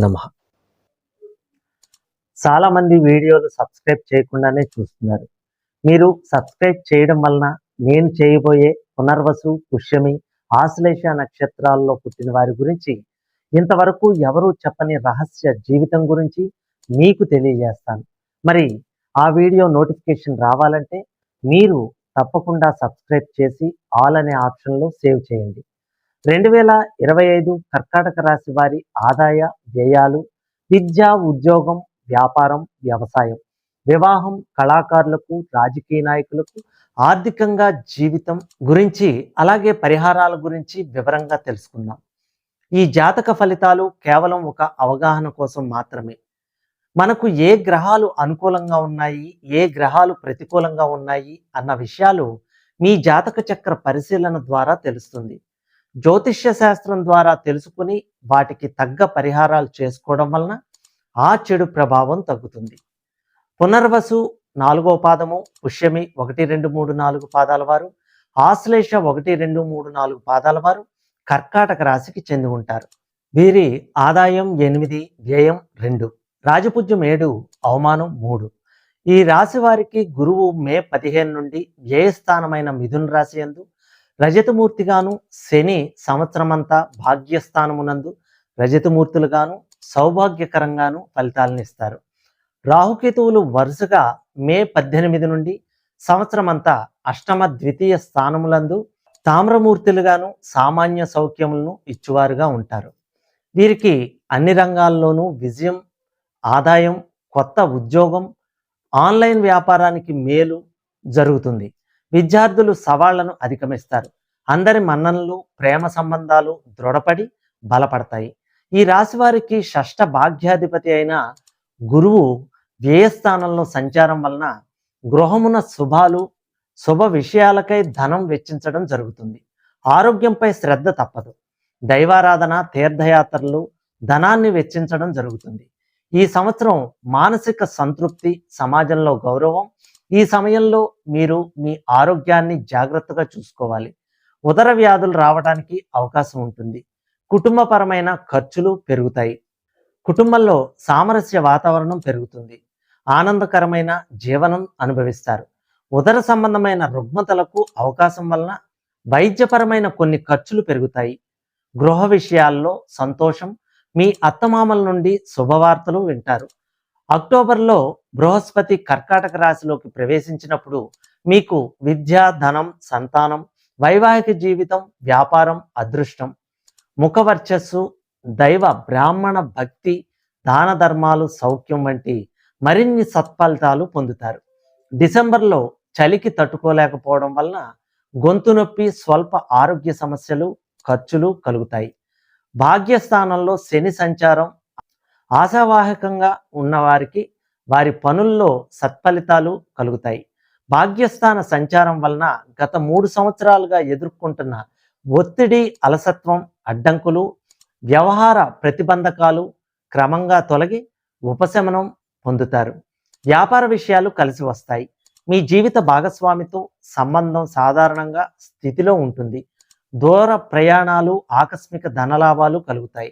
నమః. చాలా మంది వీడియోలు సబ్స్క్రైబ్ చేయకుండానే చూస్తున్నారు. మీరు సబ్స్క్రైబ్ చేయడం వలన నేను చేయబోయే పునర్వసు, పుష్యమి, ఆశ్లేష నక్షత్రాల్లో పుట్టిన వారి గురించి ఇంతవరకు ఎవరూ చెప్పని రహస్య జీవితం గురించి మీకు తెలియజేస్తాను. మరి ఆ వీడియో నోటిఫికేషన్ రావాలంటే మీరు తప్పకుండా సబ్స్క్రైబ్ చేసి ఆల్ అనే ఆప్షన్లో సేవ్ చేయండి. 2025 కర్కాటక రాశి వారి ఆదాయ వ్యయాలు, విద్య, ఉద్యోగం, వ్యాపారం, వ్యవసాయం, వివాహం, కళాకారులకు, రాజకీయ నాయకులకు, ఆర్థికంగా జీవితం గురించి, అలాగే పరిహారాల గురించి వివరంగా తెలుసుకుందాం. ఈ జాతక ఫలితాలు కేవలం ఒక అవగాహన కోసం మాత్రమే. మనకు ఏ గ్రహాలు అనుకూలంగా ఉన్నాయి, ఏ గ్రహాలు ప్రతికూలంగా ఉన్నాయి అన్న విషయాలు మీ జాతక చక్ర పరిశీలన ద్వారా తెలుస్తుంది. జ్యోతిష్య శాస్త్రం ద్వారా తెలుసుకుని వాటికి తగ్గ పరిహారాలు చేసుకోవడం వలన ఆ చెడు ప్రభావం తగ్గుతుంది. పునర్వసు 4వ పాదము, పుష్యమి 1, 2, 3, 4 పాదాల వారు, ఆశ్లేష 1, 2, 3, 4 పాదాల వారు కర్కాటక రాశికి చెంది ఉంటారు. వీరి ఆదాయం 8, వ్యయం 2, రాజపూజ్యం 7, అవమానం 3. ఈ రాశి వారికి గురువు మే 15 నుండి వ్యయస్థానమైన మిథున రాశి యందు రజతమూర్తిగాను, శని సంవత్సరమంతా భాగ్యస్థానమునందు రజతమూర్తులుగాను, సౌభాగ్యకరంగాను ఫలితాలను ఇస్తారు. రాహుకేతువులు వరుసగా మే 18 నుండి సంవత్సరమంతా అష్టమ, ద్వితీయ స్థానములందు తామ్రమూర్తులుగాను సామాన్య సౌఖ్యములను ఇచ్చువారుగా ఉంటారు. వీరికి అన్ని రంగాల్లోనూ విజయం, ఆదాయం, కొత్త ఉద్యోగం, ఆన్లైన్ వ్యాపారానికి మేలు జరుగుతుంది. విద్యార్థులు సవాళ్లను అధిగమిస్తారు. అందరి మన్ననలు, ప్రేమ సంబంధాలు దృఢపడి బలపడతాయి. ఈ రాశి వారికి షష్ఠ భాగ్యాధిపతి అయిన గురువు వ్యయస్థానంలో సంచారం వలన గృహమున శుభాలు, శుభ విషయాలకై ధనం వెచ్చించడం జరుగుతుంది. ఆరోగ్యంపై శ్రద్ధ తప్పదు. దైవారాధన, తీర్థయాత్రలు ధనాన్ని వెచ్చించడం జరుగుతుంది. ఈ సంవత్సరం మానసిక సంతృప్తి, సమాజంలో గౌరవం. ఈ సమయంలో మీరు మీ ఆరోగ్యాన్ని జాగ్రత్తగా చూసుకోవాలి. ఉదర వ్యాధులు రావడానికి అవకాశం ఉంటుంది. కుటుంబపరమైన ఖర్చులు పెరుగుతాయి. కుటుంబంలో సామరస్య వాతావరణం పెరుగుతుంది. ఆనందకరమైన జీవనం అనుభవిస్తారు. ఉదర సంబంధమైన రుగ్మతలకు అవకాశం వలన వైద్యపరమైన కొన్ని ఖర్చులు పెరుగుతాయి. గృహ విషయాల్లో సంతోషం. మీ అత్తమామల నుండి శుభవార్తలు వింటారు. అక్టోబర్లో బృహస్పతి కర్కాటక రాశిలోకి ప్రవేశించినప్పుడు మీకు విద్య, ధనం, సంతానం, వైవాహిక జీవితం, వ్యాపారం, అదృష్టం, ముఖవర్చస్సు, దైవ బ్రాహ్మణ భక్తి, దాన ధర్మాలు, సౌఖ్యం వంటి మరిన్ని సత్ఫలితాలు పొందుతారు. డిసెంబర్లో చలికి తట్టుకోలేకపోవడం వలన గొంతు నొప్పి, స్వల్ప ఆరోగ్య సమస్యలు, ఖర్చులు కలుగుతాయి. భాగ్యస్థానంలో శని సంచారం ఆశావాహకంగా ఉన్నవారికి వారి పనుల్లో సత్ఫలితాలు కలుగుతాయి. భాగ్యస్థాన సంచారం వలన గత 3 సంవత్సరాలుగా ఎదుర్కొంటున్న ఒత్తిడి, అలసత్వం, అడ్డంకులు, వ్యవహార ప్రతిబంధకాలు క్రమంగా తొలగి ఉపశమనం పొందుతారు. వ్యాపార విషయాలు కలిసి వస్తాయి. మీ జీవిత భాగస్వామితో సంబంధం సాధారణంగా స్థితిలో ఉంటుంది. దూర ప్రయాణాలు, ఆకస్మిక ధనలాభాలు కలుగుతాయి.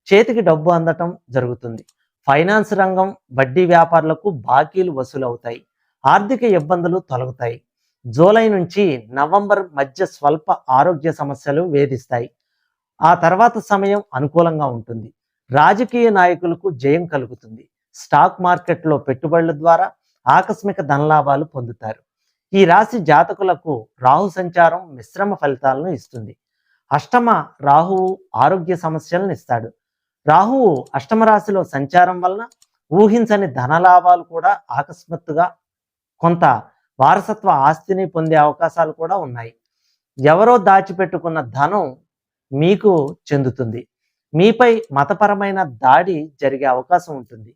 చేతికి డబ్బు అందటం జరుగుతుంది. ఫైనాన్స్ రంగం, వడ్డీ వ్యాపారులకు బాకీలు వసూలవుతాయి. ఆర్థిక ఇబ్బందులు తొలగుతాయి. జూలై నుంచి నవంబర్ మధ్య స్వల్ప ఆరోగ్య సమస్యలు వేధిస్తాయి. ఆ తర్వాత సమయం అనుకూలంగా ఉంటుంది. రాజకీయ నాయకులకు జయం కలుగుతుంది. స్టాక్ మార్కెట్లో పెట్టుబడుల ద్వారా ఆకస్మిక ధనలాభాలు పొందుతారు. ఈ రాశి జాతకులకు రాహు సంచారం మిశ్రమ ఫలితాలను ఇస్తుంది. అష్టమ రాహువు ఆరోగ్య సమస్యలను ఇస్తాడు. రాహువు అష్టమ రాశిలో సంచారం వలన ఊహించని ధనలాభాలు కూడా, ఆకస్మాత్తుగా కొంత వారసత్వ ఆస్తిని పొందే అవకాశాలు కూడా ఉన్నాయి. ఎవరో దాచిపెట్టుకున్న ధనం మీకు చెందుతుంది. మీపై మతపరమైన దాడి జరిగే అవకాశం ఉంటుంది.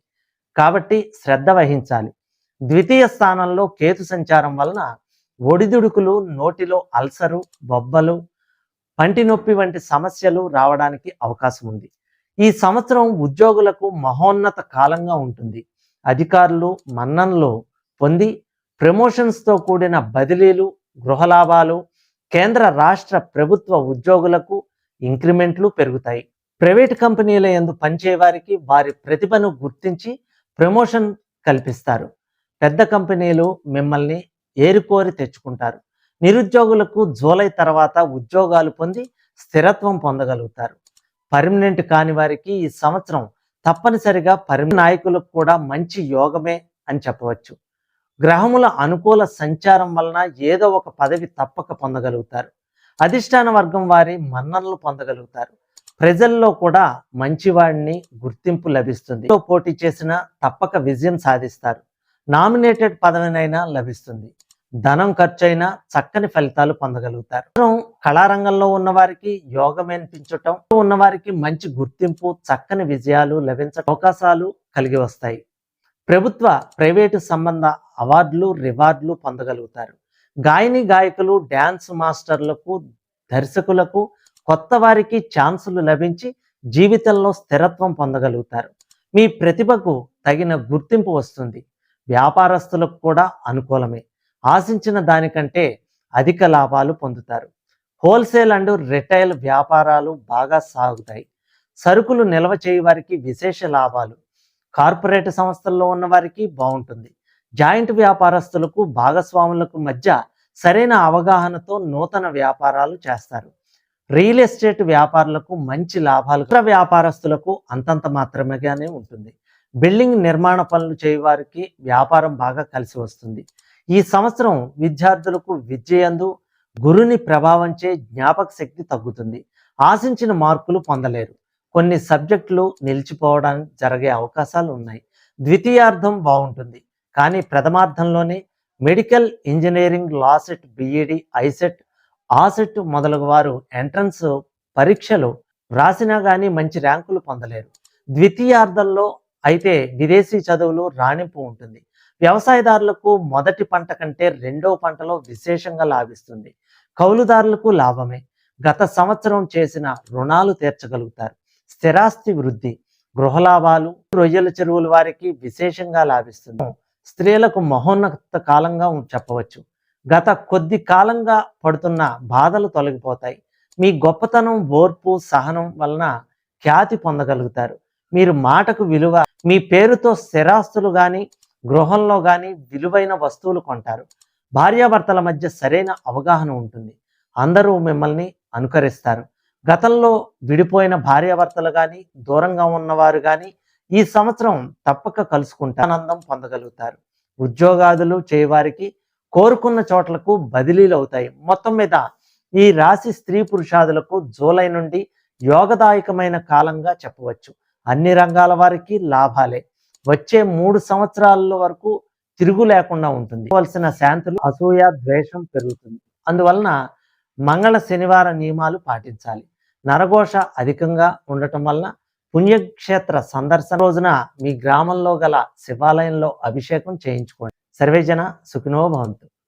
కాబట్టి శ్రద్ధ వహించాలి. ద్వితీయ స్థానంలో కేతు సంచారం వలన ఒడిదుడుకులు, నోటిలో అల్సరు, బొబ్బలు, పంటి నొప్పి వంటి సమస్యలు రావడానికి అవకాశం ఉంది. ఈ సంవత్సరం ఉద్యోగులకు మహోన్నత కాలంగా ఉంటుంది. అధికారులు మన్ననలు పొంది ప్రమోషన్స్తో కూడిన బదిలీలు, గృహలాభాలు, కేంద్ర రాష్ట్ర ప్రభుత్వ ఉద్యోగులకు ఇంక్రిమెంట్లు పెరుగుతాయి. ప్రైవేట్ కంపెనీల యందు పనిచేయ వారికి వారి ప్రతిభను గుర్తించి ప్రమోషన్ కల్పిస్తారు. పెద్ద కంపెనీలు మిమ్మల్ని ఏరికోరి తెచ్చుకుంటారు. నిరుద్యోగులకు జూలై తర్వాత ఉద్యోగాలు పొంది స్థిరత్వం పొందగలుగుతారు. పర్మనెంట్ కాని వారికి ఈ సంవత్సరం తప్పనిసరిగా నాయకులకు కూడా మంచి యోగమే అని చెప్పవచ్చు. గ్రహముల అనుకూల సంచారం వలన ఏదో ఒక పదవి తప్పక పొందగలుగుతారు. అధిష్టాన వర్గం వారి మన్ననలు పొందగలుగుతారు. ప్రజల్లో కూడా మంచివాడిని గుర్తింపు లభిస్తుంది. పోటీ చేసినా తప్పక విజయం సాధిస్తారు. నామినేటెడ్ పదవినైనా లభిస్తుంది. ధనం ఖర్చైనా చక్కని ఫలితాలు పొందగలుగుతారు. కళారంగంలో ఉన్నవారికి యోగమనిపించటం, ఉన్నవారికి మంచి గుర్తింపు, చక్కని విజయాలు లభించే అవకాశాలు కలిగి వస్తాయి. ప్రభుత్వ ప్రైవేటు సంబంధ అవార్డులు రివార్డులు పొందగలుగుతారు. గాయని గాయకులు, డ్యాన్స్ మాస్టర్లకు, దర్శకులకు కొత్త వారికి ఛాన్సులు లభించి జీవితంలో స్థిరత్వం పొందగలుగుతారు. మీ ప్రతిభకు తగిన గుర్తింపు వస్తుంది. వ్యాపారస్తులకు కూడా అనుకూలమే. ఆశించిన దానికంటే అధిక లాభాలు పొందుతారు. హోల్సేల్ అండ్ రిటైల్ వ్యాపారాలు బాగా సాగుతాయి. సరుకులు నిల్వ చేయ వారికి విశేష లాభాలు. కార్పొరేట్ సంస్థల్లో ఉన్న వారికి బాగుంటుంది. జాయింట్ వ్యాపారస్తులకు, భాగస్వాములకు మధ్య సరైన అవగాహనతో నూతన వ్యాపారాలు చేస్తారు. రియల్ ఎస్టేట్ వ్యాపారులకు మంచి లాభాలు, ఇతర వ్యాపారస్తులకు అంతంత మాత్రమేగానే ఉంటుంది. బిల్డింగ్ నిర్మాణ పనులు చేయవారికి వ్యాపారం బాగా కలిసి వస్తుంది. ఈ సంవత్సరం విద్యార్థులకు విద్యయందు గురుని ప్రభావంచే జ్ఞాపక శక్తి తగ్గుతుంది. ఆశించిన మార్కులు పొందలేరు. కొన్ని సబ్జెక్టులు నిలిచిపోవడానికి జరిగే అవకాశాలు ఉన్నాయి. ద్వితీయార్థం బాగుంటుంది, కానీ ప్రథమార్థంలోనే medical, engineering, LAWCET, BEd, ICET, ఆసెట్ మొదలగు వారు ఎంట్రన్స్ పరీక్షలు రాసినా కానీ మంచి ర్యాంకులు పొందలేరు. ద్వితీయార్థంలో అయితే విదేశీ చదువులు రాణింపు ఉంటుంది. వ్యవసాయదారులకు మొదటి పంట కంటే రెండవ పంటలో విశేషంగా లాభిస్తుంది. కౌలుదారులకు లాభమే. గత సంవత్సరం చేసిన రుణాలు తీర్చగలుగుతారు. స్థిరాస్తి వృద్ధి, గృహలాభాలు, రొయ్యల చెరువుల వారికి విశేషంగా లాభిస్తుంది. స్త్రీలకు మహోన్నత కాలంగా చెప్పవచ్చు. గత కొద్ది కాలంగా పడుతున్న బాధలు తొలగిపోతాయి. మీ గొప్పతనం, ఓర్పు, సహనం వలన ఖ్యాతి పొందగలుగుతారు. మీరు మాటకు విలువ, మీ పేరుతో స్థిరాస్తులు కానీ, గృహంలో కానీ విలువైన వస్తువులు కొంటారు. భార్యాభర్తల మధ్య సరైన అవగాహన ఉంటుంది. అందరూ మిమ్మల్ని అనుకరిస్తారు. గతంలో విడిపోయిన భార్యాభర్తలు కానీ, దూరంగా ఉన్నవారు కానీ ఈ సంవత్సరం తప్పక కలుసుకుంటారు. ఆనందం పొందగలుగుతారు. ఉద్యోగాదులు చేయవారికి కోరుకున్న చోట్లకు బదిలీలు అవుతాయి. మొత్తం మీద ఈ రాశి స్త్రీ పురుషాదులకు జూలై నుండి యోగదాయకమైన కాలంగా చెప్పవచ్చు. అన్ని రంగాల వారికి లాభాలే. వచ్చే 3 సంవత్సరాల వరకు తిరుగు లేకుండా ఉంటుంది. కావలసిన శాంతులు, అసూయ, ద్వేషం పెరుగుతుంది. అందువలన మంగళ శనివార నియమాలు పాటించాలి. నరఘోష అధికంగా ఉండటం వలన పుణ్యక్షేత్ర సందర్శన రోజున మీ గ్రామంలో గల శివాలయంలో అభిషేకం చేయించుకోండి. సర్వేజన సుఖినో భవంతు.